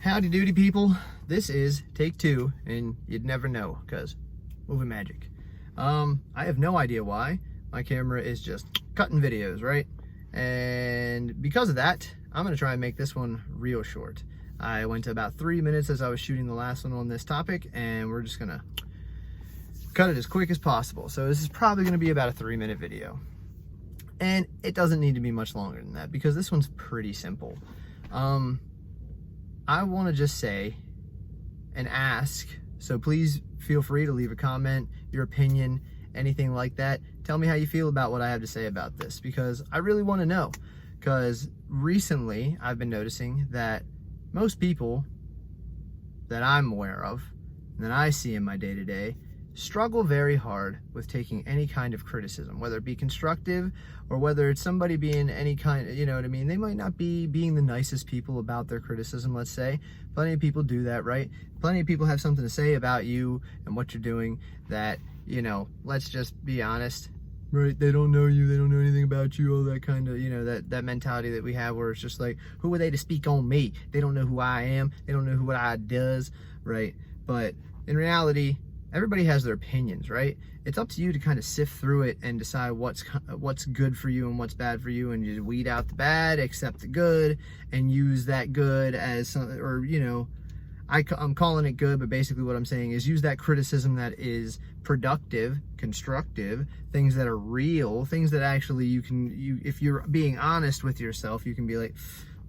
Howdy doody people, this is take 2 and you'd never know because movie magic. I have no idea why my camera is just cutting videos, right? And because of that, I'm gonna try and make this one real short. I went to about 3 minutes as I was shooting the last one on this topic, and we're just gonna cut it as quick as possible. So this is probably gonna be about a 3-minute video. And it doesn't need to be much longer than that because this one's pretty simple. I want to just say and ask, so please feel free to leave a comment, your opinion, anything like that. Tell me how you feel about what I have to say about this, because I really want to know. Because recently I've been noticing that most people that I'm aware of, and that I see in my day-to-day, struggle very hard with taking any kind of criticism, whether it be constructive or whether it's somebody being any kind, you know what I mean? They might not be being the nicest people about their criticism, let's say. Plenty of people do that, right? Plenty of people have something to say about you and what you're doing that, you know, let's just be honest, right? They don't know you, they don't know anything about you, all that kind of, you know, that mentality that we have where it's just like, who are they to speak on me? They don't know who I am, they don't know what I does, right? But in reality, everybody has their opinions, right? It's up to you to kind of sift through it and decide what's good for you and what's bad for you, and just weed out the bad, accept the good, and use that good as some, or, you know, I'm calling it good, but basically what I'm saying is use that criticism that is productive, constructive, things that are real, things that actually you if you're being honest with yourself, you can be like,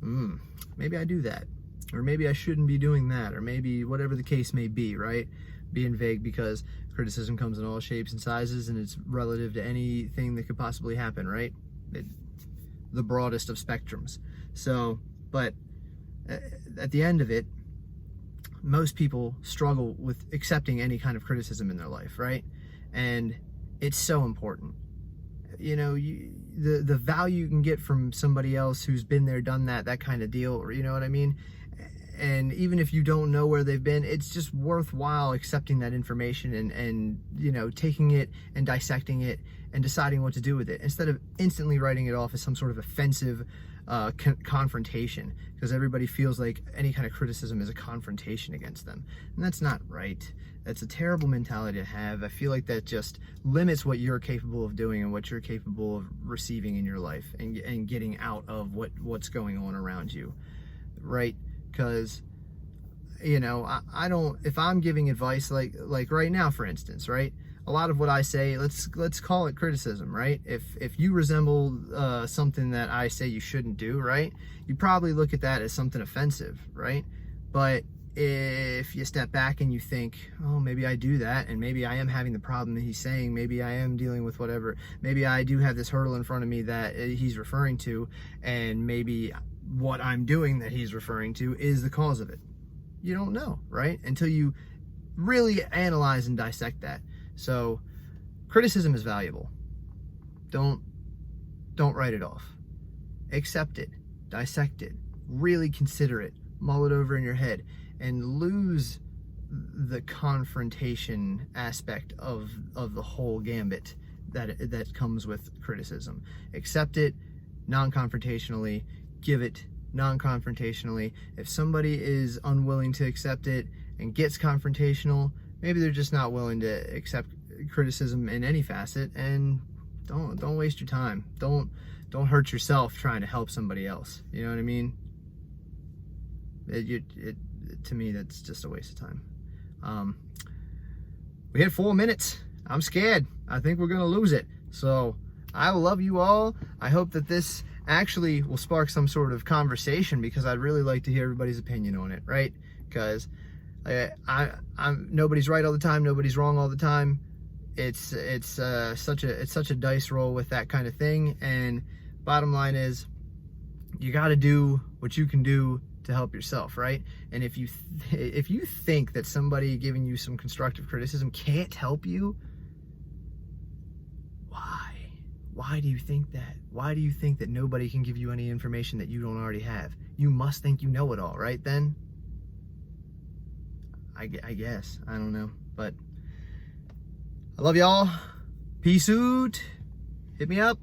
maybe I do that, or maybe I shouldn't be doing that, or maybe whatever the case may be, right? Being vague, because criticism comes in all shapes and sizes, and it's relative to anything that could possibly happen, right? The broadest of spectrums. So, but at the end of it, most people struggle with accepting any kind of criticism in their life, right? And it's so important. You know, the value you can get from somebody else who's been there, done that kind of deal, or you know what I mean? And even if you don't know where they've been, it's just worthwhile accepting that information and you know, taking it and dissecting it and deciding what to do with it, instead of instantly writing it off as some sort of offensive confrontation, because everybody feels like any kind of criticism is a confrontation against them, and that's not right. That's a terrible mentality to have. I feel like that just limits what you're capable of doing and what you're capable of receiving in your life and getting out of what's going on around you, right? Because, you know, I don't, if I'm giving advice like right now, for instance, right? A lot of what I say, let's call it criticism, right? If you resemble something that I say you shouldn't do, right? You probably look at that as something offensive, right? But if you step back and you think, oh, maybe I do that, and maybe I am having the problem that he's saying, maybe I am dealing with whatever, maybe I do have this hurdle in front of me that he's referring to, and maybe what I'm doing that he's referring to is the cause of it. You don't know, right? Until you really analyze and dissect that. So criticism is valuable. Don't write it off. Accept it, dissect it, really consider it, mull it over in your head, and lose the confrontation aspect of the whole gambit that comes with criticism. Accept it non-confrontationally, give it non-confrontationally. If somebody is unwilling to accept it and gets confrontational, maybe they're just not willing to accept criticism in any facet, and don't waste your time. Don't hurt yourself trying to help somebody else. You know what I mean? To me, that's just a waste of time. We hit 4 minutes. I'm scared. I think we're gonna lose it. So I love you all. I hope that this actually will spark some sort of conversation, because I'd really like to hear everybody's opinion on it, right? Because I'm nobody's right all the time, nobody's wrong all the time. It's such a dice roll with that kind of thing. And bottom line is, you got to do what you can do to help yourself, right? And if you think that somebody giving you some constructive criticism can't help you, why do you think that? Why do you think that nobody can give you any information that you don't already have? You must think you know it all, right then? I guess. I don't know. But I love y'all. Peace out. Hit me up.